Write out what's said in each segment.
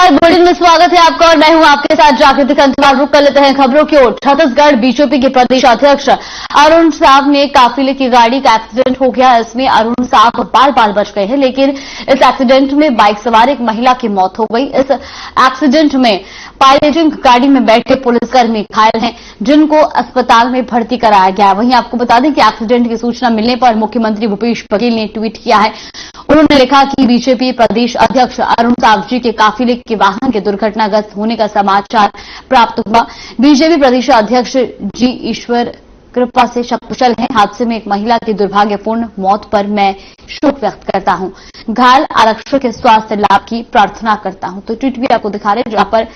नमस्कार, बुलेटिन में स्वागत है आपका और मैं हूं आपके साथ जागृति कंथवाल। रुक कर लेते हैं खबरों की ओर। छत्तीसगढ़ बीजेपी के प्रदेश अध्यक्ष अरुण साव ने काफिले की गाड़ी का एक्सीडेंट हो गया। इसमें अरुण साव बाल बाल बच गए हैं, लेकिन इस एक्सीडेंट में बाइक सवार एक महिला की मौत हो गई। इस एक्सीडेंट में पायलटिंग गाड़ी में बैठे पुलिसकर्मी घायल हैं, जिनको अस्पताल में भर्ती कराया गया। वहीं आपको बता दें कि एक्सीडेंट की सूचना मिलने पर मुख्यमंत्री भूपेश बघेल ने ट्वीट किया है। उन्होंने लिखा कि बीजेपी प्रदेश अध्यक्ष अरुण साव जी के काफिले के वाहन के दुर्घटनाग्रस्त होने का समाचार प्राप्त हुआ। बीजेपी प्रदेश अध्यक्ष जी ईश्वर कृपा से सकुशल हैं। हादसे में एक महिला की दुर्भाग्यपूर्ण मौत पर मैं शोक व्यक्त करता हूं। घायल आरक्षक के स्वास्थ्य लाभ की प्रार्थना करता हूं। तो ट्वीट भी आपको दिखा रहे हैं जहां पर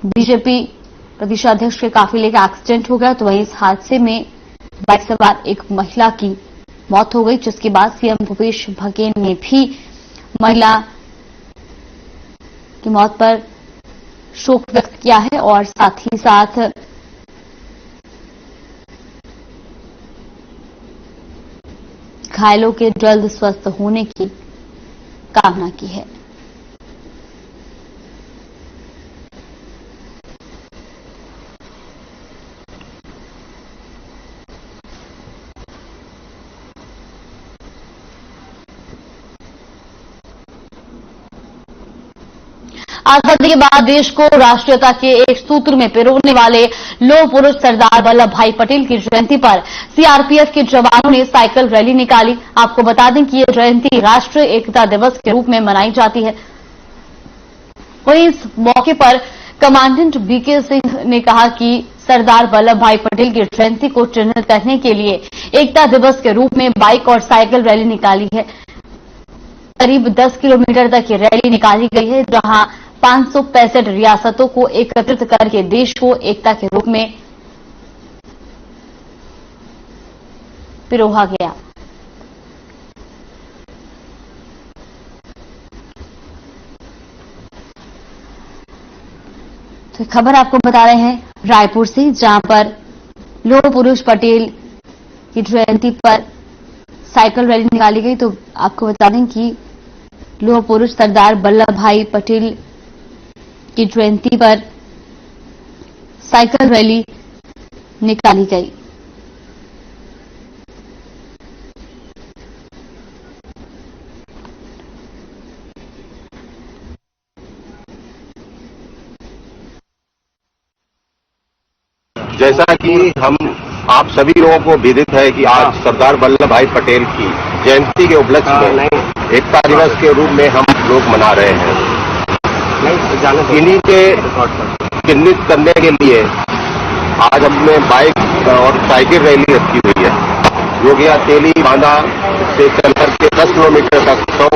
बीजेपी प्रदेश अध्यक्ष के काफिले का एक्सीडेंट हो गया, तो वहीं इस हादसे में बाइक सवार एक महिला की मौत हो गई, जिसके बाद सीएम भूपेश बघेल ने भी महिला की मौत पर शोक व्यक्त किया है और साथ ही साथ घायलों के जल्द स्वस्थ होने की कामना की है। आजादी के बाद देश को राष्ट्रीयता के एक सूत्र में पिरोने वाले लौह पुरुष सरदार वल्लभ भाई पटेल की जयंती पर सीआरपीएफ के जवानों ने साइकिल रैली निकाली। आपको बता दें कि यह जयंती राष्ट्रीय एकता दिवस के रूप में मनाई जाती है। वहीं इस मौके पर कमांडेंट बीके सिंह ने कहा कि सरदार वल्लभ भाई पटेल की जयंती को चिन्हित करने के लिए एकता दिवस के रूप में बाइक और साइकिल रैली निकाली है। करीब 10 किलोमीटर तक ये रैली निकाली गई है, जहां 565 रियासतों को एकत्रित करके देश को एकता के रूप में पिरोहा गया। तो खबर आपको बता रहे हैं रायपुर से, जहां पर लौह पुरुष पटेल की जयंती पर साइकिल रैली निकाली गई। तो आपको बता दें कि लौह पुरुष सरदार वल्लभ भाई पटेल की जयंती पर साइकिल रैली निकाली गई। जैसा कि हम आप सभी लोगों को विदित है कि आज सरदार वल्लभ भाई पटेल की जयंती के उपलक्ष्य में एकता दिवस के रूप में हम लोग मना रहे हैं। इन्हीं के चिन्हित करने के लिए आज हमने बाइक और साइकिल रैली रखी हुई है, जो कि यहाँ तेली बांधा से चलकर के 10 किलोमीटर तक तो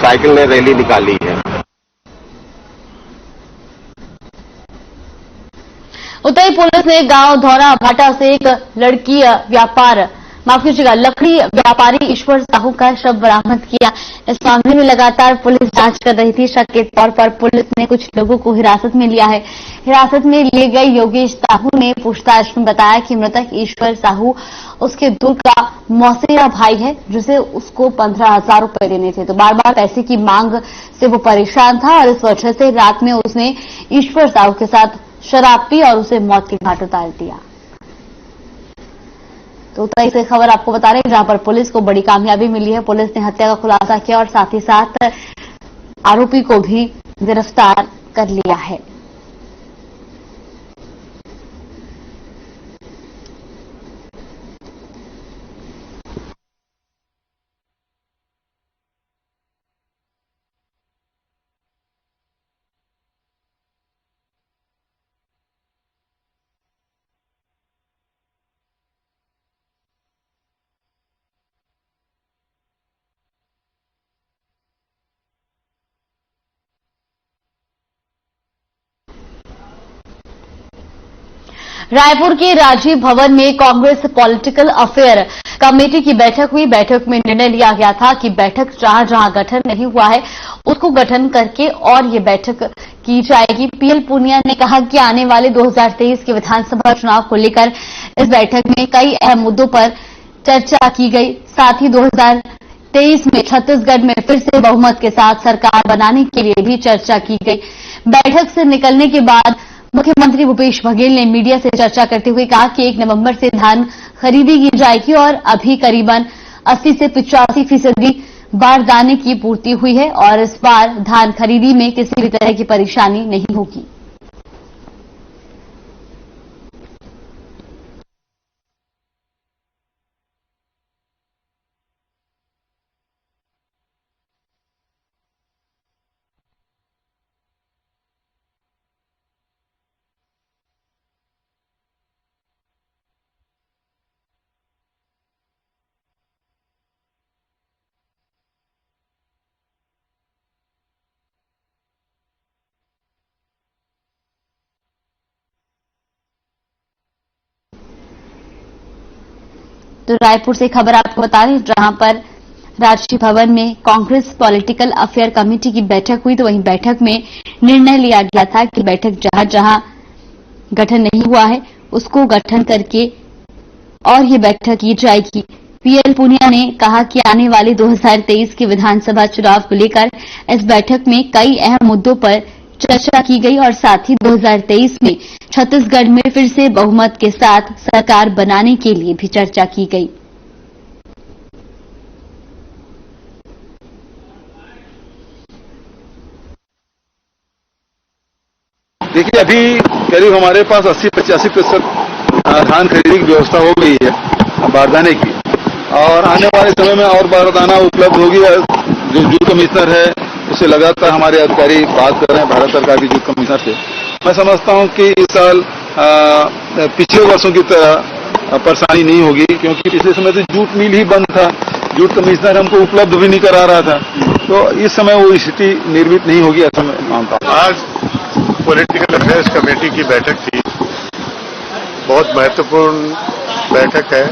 साइकिल ने रैली निकाली है। उत्तरी पुलिस ने गांव धौरा भाटा से एक लड़की लकड़ी व्यापारी ईश्वर साहू का शव बरामद किया। इस मामले में लगातार पुलिस जांच कर रही थी। शक के तौर पर पुलिस ने कुछ लोगों को हिरासत में लिया है। हिरासत में लिए गए योगेश साहू ने पूछताछ में बताया कि मृतक ईश्वर साहू उसके दूर का मौसेरा भाई है, जिसे उसको 15,000 रुपए देने थे। तो बार बार पैसे की मांग से वो परेशान था और इस वजह से रात में उसने ईश्वर साहू के साथ शराब पी और उसे मौत के घाट उतार दिया। तो उत्तरी से खबर आपको बता रहे हैं, जहां पर पुलिस को बड़ी कामयाबी मिली है। पुलिस ने हत्या का खुलासा किया और साथ ही साथ आरोपी को भी गिरफ्तार कर लिया है। रायपुर के राजीव भवन में कांग्रेस पॉलिटिकल अफेयर कमेटी की बैठक हुई। बैठक में निर्णय लिया गया था कि बैठक जहां जहां गठन नहीं हुआ है उसको गठन करके और ये बैठक की जाएगी। पीएल पूनिया ने कहा कि आने वाले 2023 के विधानसभा चुनाव को लेकर इस बैठक में कई अहम मुद्दों पर चर्चा की गई। साथ ही 2023 में छत्तीसगढ़ में फिर से बहुमत के साथ सरकार बनाने के लिए भी चर्चा की गई। बैठक से निकलने के बाद मुख्यमंत्री भूपेश बघेल ने मीडिया से चर्चा करते हुए कहा कि 1 नवंबर से धान खरीदी की जाएगी और अभी करीबन 80 से 85% बारदाने की पूर्ति हुई है और इस बार धान खरीदी में किसी भी तरह की परेशानी नहीं होगी। तो रायपुर से खबर आपको बता रहे हैं, जहां पर राष्ट्रीय भवन में कांग्रेस पॉलिटिकल अफेयर कमेटी की बैठक हुई, तो वहीं बैठक में निर्णय लिया गया था कि बैठक जहां जहां गठन नहीं हुआ है उसको गठन करके और ये बैठक की जाएगी। पीएल पुनिया ने कहा कि आने वाले 2023 के विधानसभा चुनाव को लेकर इस बैठक में कई अहम मुद्दों पर चर्चा की गई और साथ ही 2023 में छत्तीसगढ़ में फिर से बहुमत के साथ सरकार बनाने के लिए भी चर्चा की गई। देखिए, अभी करीब हमारे पास 80-85% धान खरीदी की व्यवस्था हो गई है बारदाने की, और आने वाले समय में और बारदाना उपलब्ध होगी। जो जूट कमिश्नर है उससे लगातार हमारे अधिकारी बात कर रहे हैं, भारत सरकार के जूट कमिश्नर से। मैं समझता हूं कि इस साल पिछले वर्षों की तरह परेशानी नहीं होगी, क्योंकि पिछले समय से जूट मिल ही बंद था, जूट कमिश्नर हमको उपलब्ध भी नहीं करा रहा था, तो इस समय वो स्थिति निर्मित नहीं होगी ऐसा मैं मानता हूं। आज पॉलिटिकल अफेयर्स कमेटी की बैठक थी, बहुत महत्वपूर्ण बैठक है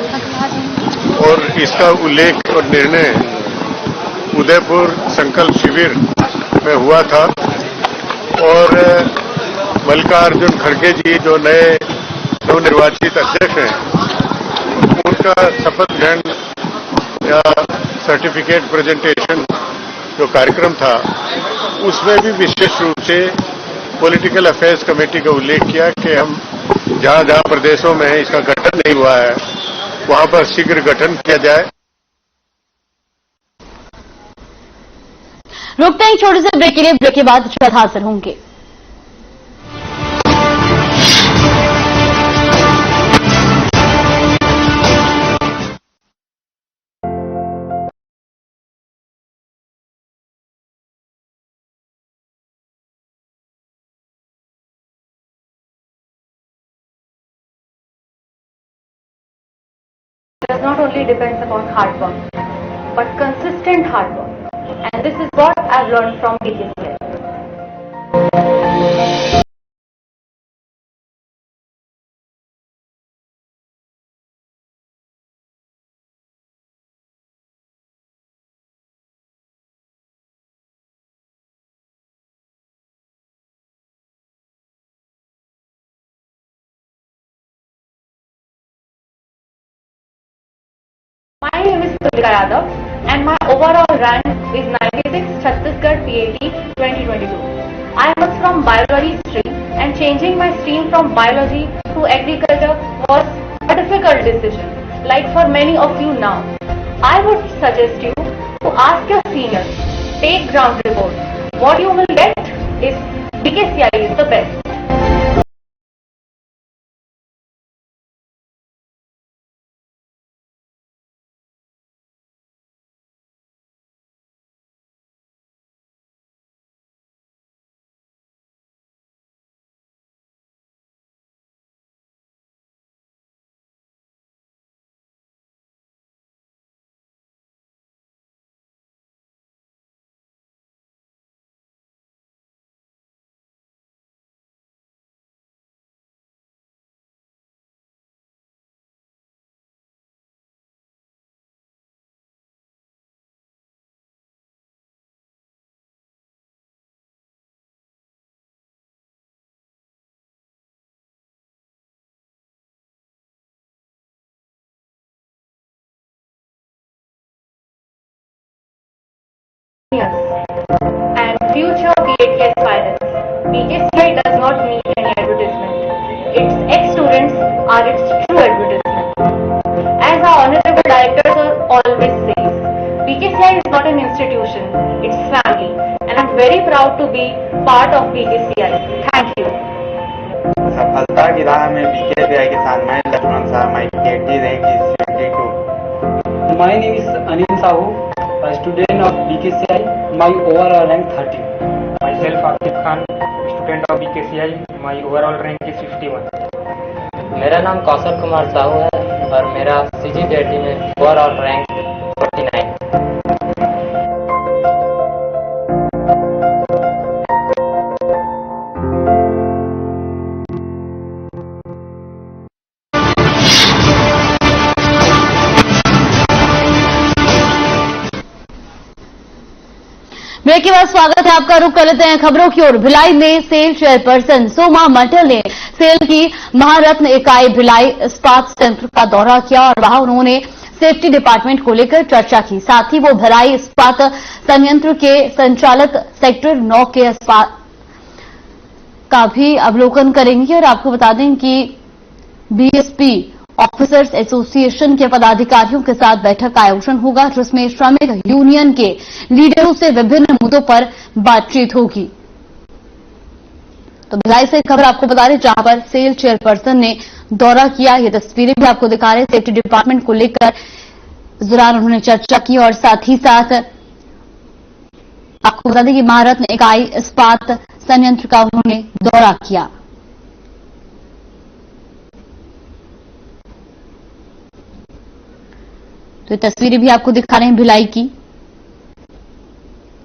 और इसका उल्लेख और निर्णय उदयपुर संकल्प शिविर में हुआ था और मल्लिकार्जुन खड़गे जी जो नए नवनिर्वाचित अध्यक्ष हैं, उनका शपथ ग्रहण या सर्टिफिकेट प्रेजेंटेशन जो कार्यक्रम था उसमें भी विशेष रूप से पॉलिटिकल अफेयर्स कमेटी का उल्लेख किया कि हम जहां जहां प्रदेशों में इसका गठन नहीं हुआ है वहां पर शीघ्र गठन किया जाए। रुकते हैं छोटे से ब्रेक के लिए, ब्रेक के बाद शपथ हासिल होंगे। does not only depends upon hard work, but consistent hard work. And this is what I've learned from KCCL. My name is Tulika Yadav and my overall rank is 96 Chhattisgarh PAT 2022. I was from biology stream and changing my stream from biology to agriculture was a difficult decision, like for many of you now. I would suggest you to ask your seniors, take ground report. What you will get is BKCI is the best. and future PhD aspirants, BKCI does not need any advertisement. Its ex-students are its true advertisement. As our honorable directors always says, BKCI is not an institution, it's family, and I'm very proud to be part of BKCI. Thank you. सफलता की राह में बीकेसीआई के साथ मैं लक्ष्मण शाह, माई PhD rank is 72. My name is Anil Sahu, a student of BKCI. My overall rank 30. Myself Akif Khan, student of BKCI. My overall rank is 51. मेरा नाम कौशल कुमार साहू है और मेरा CGZT में ओवरऑल रैंक 49. ब्रेक के बाद स्वागत है आपका। रुख कर लेते हैं खबरों की ओर। भिलाई में सेल चेयरपर्सन सोमा मंडल ने सेल की महारत्न इकाई भिलाई इस्पात संयंत्र का दौरा किया और वहां उन्होंने सेफ्टी डिपार्टमेंट को लेकर चर्चा की। साथ ही वो भिलाई इस्पात संयंत्र के संचालक सेक्टर 9 के इस्पात का भी अवलोकन करेंगे। और आपको बता दें कि बीएसपी ऑफिसर्स एसोसिएशन के पदाधिकारियों के साथ बैठक का आयोजन होगा, जिसमें श्रमिक यूनियन के लीडरों से विभिन्न मुद्दों पर बातचीत होगी। तो भिलाई से खबर आपको बता रहे, जहां पर सेल चेयरपर्सन ने दौरा किया। ये तस्वीरें भी आपको दिखा रहे। सेफ्टी डिपार्टमेंट को लेकर इस दौरान उन्होंने चर्चा की और साथ ही साथ आपको बता दें कि महारत्न इकाई इस्पात संयंत्र का उन्होंने दौरा किया। तो ये तस्वीरें भी आपको दिखा रहे हैं भिलाई की,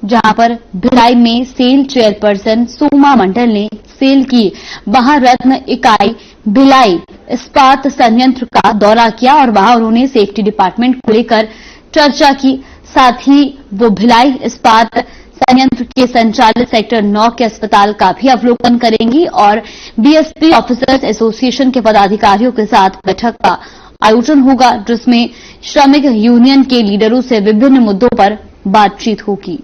जहां पर भिलाई में सेल चेयरपर्सन सोमा मंडल ने सेल की महारत्न इकाई भिलाई इस्पात संयंत्र का दौरा किया और वहां उन्होंने सेफ्टी डिपार्टमेंट को लेकर चर्चा की। साथ ही वो भिलाई इस्पात संयंत्र के संचालित सेक्टर 9 के अस्पताल का भी अवलोकन करेंगी और बीएसपी ऑफिसर्स एसोसिएशन के पदाधिकारियों के साथ बैठक का आयोजन होगा, जिसमें श्रमिक यूनियन के लीडरों से विभिन्न मुद्दों पर बातचीत होगी।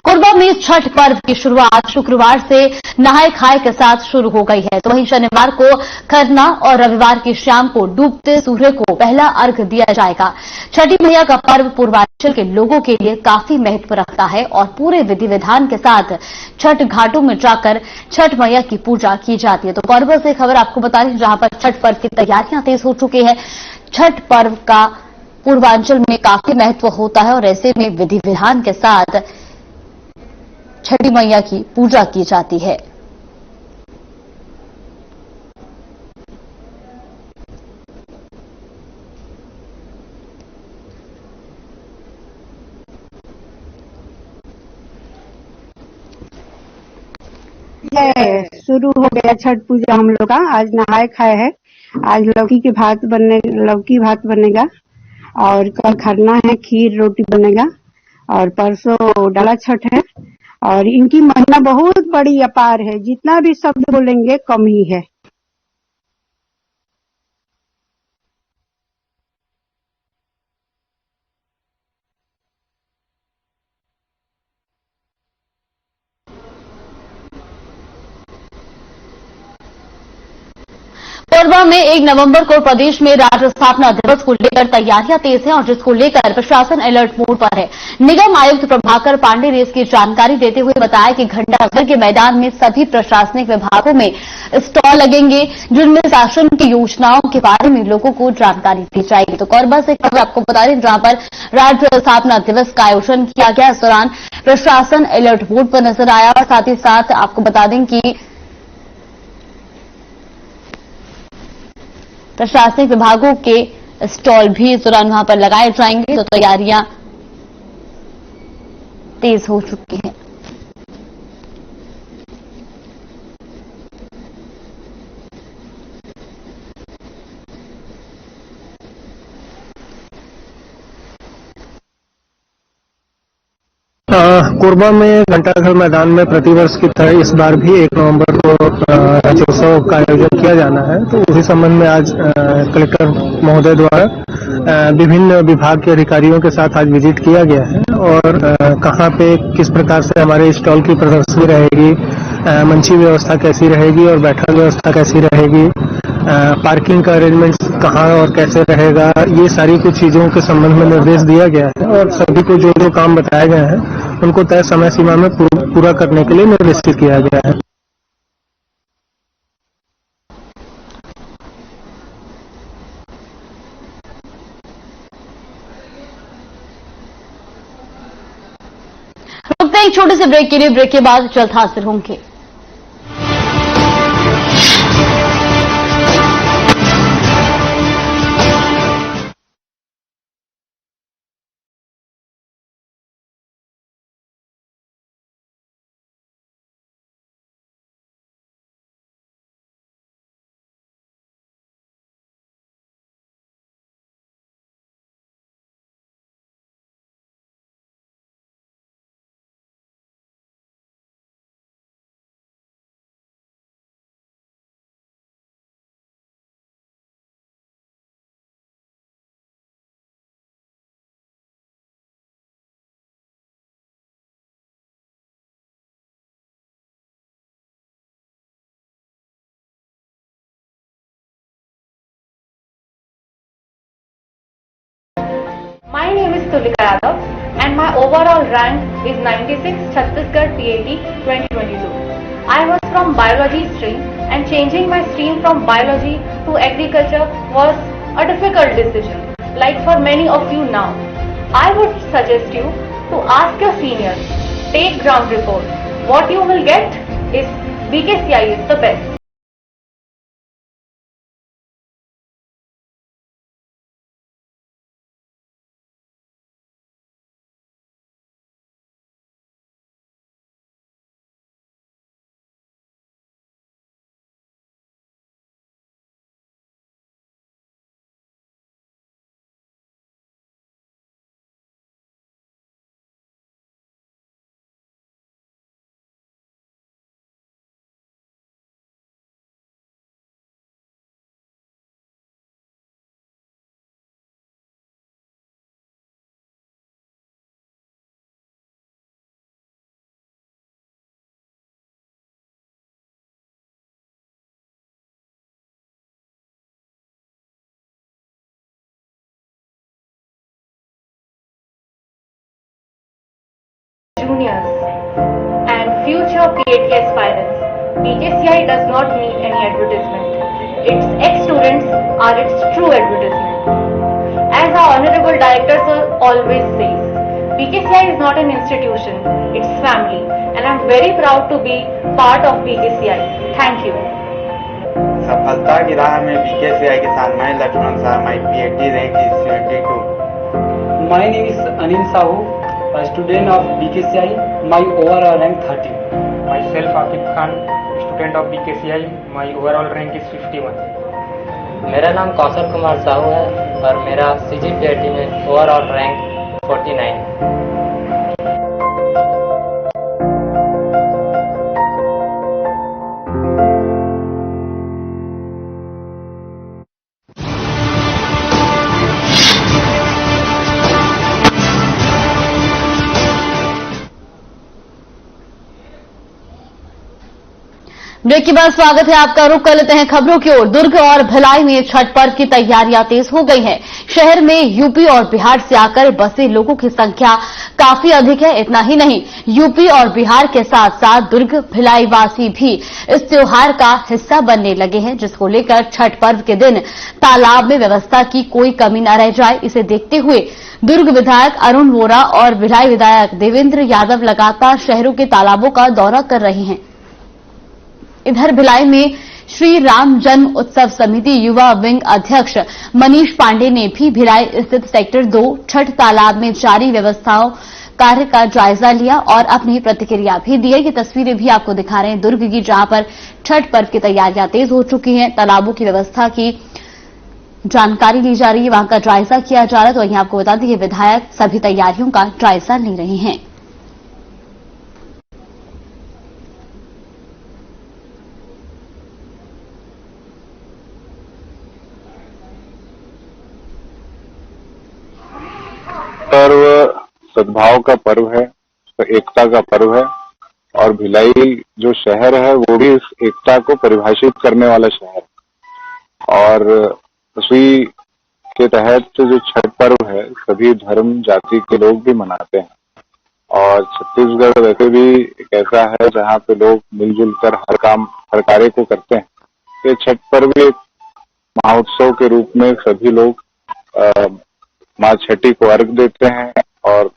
कोरबा में छठ पर्व की शुरुआत शुक्रवार से नहाय खाए के साथ शुरू हो गई है। तो वहीं शनिवार को खरना और रविवार की शाम को डूबते सूर्य को पहला अर्घ दिया जाएगा। छठी मैया का पर्व पूर्वांचल के लोगों के लिए काफी महत्व रखता है और पूरे विधि विधान के साथ छठ घाटों में जाकर छठ मैया की पूजा की जाती है। तो कोरबा से खबर आपको बता रही, जहां पर छठ पर्व की तैयारियां तेज हो चुकी है। छठ पर्व का पूर्वांचल में काफी महत्व होता है और ऐसे में विधि विधान के साथ छठी मैया की पूजा की जाती है। शुरू हो गया छठ पूजा हम लोग का। आज नहाए खाए है। आज लौकी भात बनेगा और कल खरना है, खीर रोटी बनेगा और परसों डाला छठ है। और इनकी महिमा बहुत बड़ी अपार है, जितना भी शब्द बोलेंगे कम ही है। कोरबा में 1 नवंबर को प्रदेश में राज्य स्थापना दिवस को लेकर तैयारियां तेज हैं और जिसको लेकर प्रशासन अलर्ट मोड पर है। निगम आयुक्त प्रभाकर पांडे ने इसकी जानकारी देते हुए बताया कि घंटाघर के मैदान में सभी प्रशासनिक विभागों में स्टॉल लगेंगे, जिनमें शासन की योजनाओं के बारे में लोगों को जानकारी दी जाएगी। तो कोरबा से खबर आपको बता दें, जहां पर राज्य स्थापना दिवस का आयोजन किया गया। इस दौरान प्रशासन अलर्ट मोड पर नजर आया और साथ ही साथ आपको बता दें कि प्रशासनिक विभागों के स्टॉल भी इस दौरान वहां पर लगाए जाएंगे। तो तैयारियां तेज हो चुकी हैं। कोरबा में घंटाघर मैदान में प्रतिवर्ष की तरह इस बार भी 1 नवंबर को राज्योत्सव का आयोजन किया जाना है। तो उसी संबंध में आज कलेक्टर महोदय द्वारा विभिन्न विभाग के अधिकारियों के साथ आज विजिट किया गया है और कहाँ पे किस प्रकार से हमारे स्टॉल की प्रदर्शनी रहेगी, मंची व्यवस्था कैसी रहेगी और बैठक व्यवस्था कैसी रहेगी, पार्किंग का अरेंजमेंट कहाँ और कैसे रहेगा, ये सारी कुछ चीजों के संबंध में निर्देश दिया गया है और सभी को जो जो काम बताए गए हैं उनको तय समय सीमा में पूरा करने के लिए निर्देशित किया गया है। रुकते हैं एक छोटे से ब्रेक के लिए, ब्रेक के बाद जल्द हाजिर होंगे। My name is Tulika Yadav and my overall rank is 96 Chhattisgarh PAT 2022. I was from biology stream and changing my stream from biology to agriculture was a difficult decision, like for many of you now. I would suggest you to ask your seniors, take ground report. What you will get is BKCI is the best. Juniors and future PAT aspirants, BKCI does not need any advertisement. Its ex-students are its true advertisement. As our Honorable Director Sir always says, BKCI is not an institution, it's family, and I'm very proud to be part of BKCI. Thank you. सफलता की राह में BKCI के साथ मैं Lakshman Shah, my PAT rank is 72. My name is Anil Sahu, a student of BKCI. My overall rank 30. Myself Akib Khan, student of BKCI. My overall rank is 51. मेरा नाम कौशल कुमार साहू है और मेरा CGPAT में ओवरऑल रैंक 49। ब्रेक के बाद स्वागत है आपका। रुख कर लेते हैं खबरों की ओर। दुर्ग और भिलाई में छठ पर्व की तैयारियां तेज हो गई हैं। शहर में यूपी और बिहार से आकर बसे लोगों की संख्या काफी अधिक है। इतना ही नहीं, यूपी और बिहार के साथ साथ दुर्ग भिलाई वासी भी इस त्योहार का हिस्सा बनने लगे हैं, जिसको लेकर छठ पर्व के दिन तालाब में व्यवस्था की कोई कमी न रह जाए, इसे देखते हुए दुर्ग विधायक अरुण वोरा और भिलाई विधायक देवेंद्र यादव लगातार शहरों के तालाबों का दौरा कर रहे हैं। इधर भिलाई में श्री राम जन्म उत्सव समिति युवा विंग अध्यक्ष मनीष पांडे ने भी भिलाई स्थित सेक्टर 2 छठ तालाब में जारी व्यवस्थाओं कार्य का जायजा लिया और अपनी प्रतिक्रिया भी दी है। ये तस्वीरें भी आपको दिखा रहे हैं दुर्ग की, जहां पर छठ पर्व की तैयारियां तेज हो चुकी हैं। तालाबों की व्यवस्था की जानकारी ली जा रही है, वहां का जायजा किया जा रहा है। तो वहीं आपको बता दें कि विधायक सभी तैयारियों का जायजा ले रहे हैं। पर्व सद्भाव का पर्व है, तो एकता का पर्व है और भिलाई जो शहर है वो भी इस एकता को परिभाषित करने वाला शहर है। और उसी के तहत जो छठ पर्व है सभी धर्म जाति के लोग भी मनाते हैं। और छत्तीसगढ़ वैसे भी एक ऐसा है जहाँ पे लोग मिलजुल कर हर कार्य को करते हैं। ये छठ पर्व एक महोत्सव के रूप में सभी लोग माँ छठी को अर्घ देते हैं और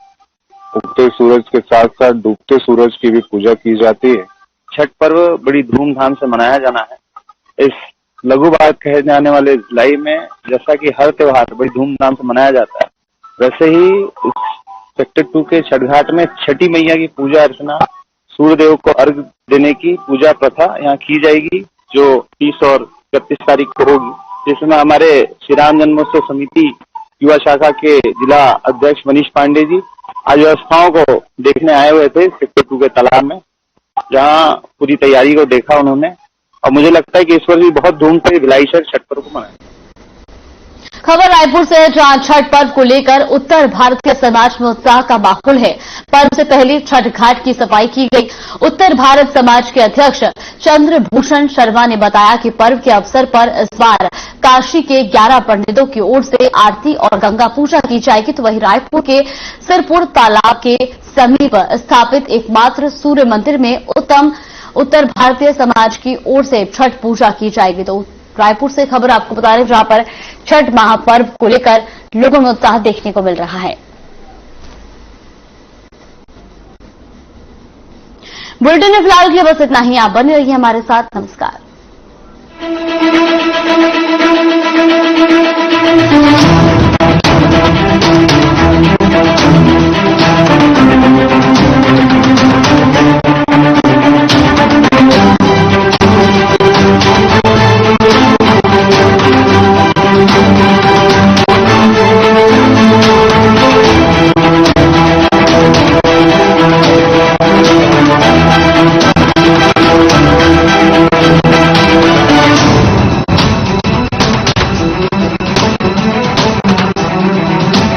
उगते सूरज के साथ साथ डूबते सूरज की भी पूजा की जाती है। छठ पर्व बड़ी धूमधाम से मनाया जाना है। इस लघु बात कहे जाने वाले भिलाई में जैसा कि हर त्योहार बड़ी धूमधाम से मनाया जाता है, वैसे ही सेक्टर 2 के छठ घाट में छठी मैया की पूजा अर्चना, सूर्य देव को अर्घ देने की पूजा प्रथा यहाँ की जाएगी, जो 30 और 31 तारीख को होगी, जिसमें हमारे श्री राम जन्मोत्सव समिति युवा शाखा के जिला अध्यक्ष मनीष पांडे जी आज व्यवस्थाओं को देखने आए हुए थे सेक्टर 2 के तालाब में, जहाँ पूरी तैयारी को देखा उन्होंने। और मुझे लगता है कि इस वर्ष भी बहुत धूम से भिलाई शहर छठ पर्व को मनाया। खबर रायपुर से है, जहां छठ पर्व को लेकर उत्तर भारतीय समाज में उत्साह का माहौल है। पर्व से पहले छठ घाट की सफाई की गई। उत्तर भारत समाज के अध्यक्ष चंद्रभूषण शर्मा ने बताया कि पर्व के अवसर पर इस बार काशी के 11 पंडितों की ओर से आरती और गंगा पूजा की जाएगी, तो वहीं रायपुर के सिरपुर तालाब के समीप स्थापित एकमात्र सूर्य मंदिर में उत्तर भारतीय समाज की ओर से छठ पूजा की जाएगी। तो रायपुर से खबर आपको बता रहे, जहां पर छठ महापर्व को लेकर लोगों में उत्साह देखने को मिल रहा है। बुलेटिन में फिलहाल के लिए बस इतना ही। आप बने रहिए हमारे साथ। नमस्कार।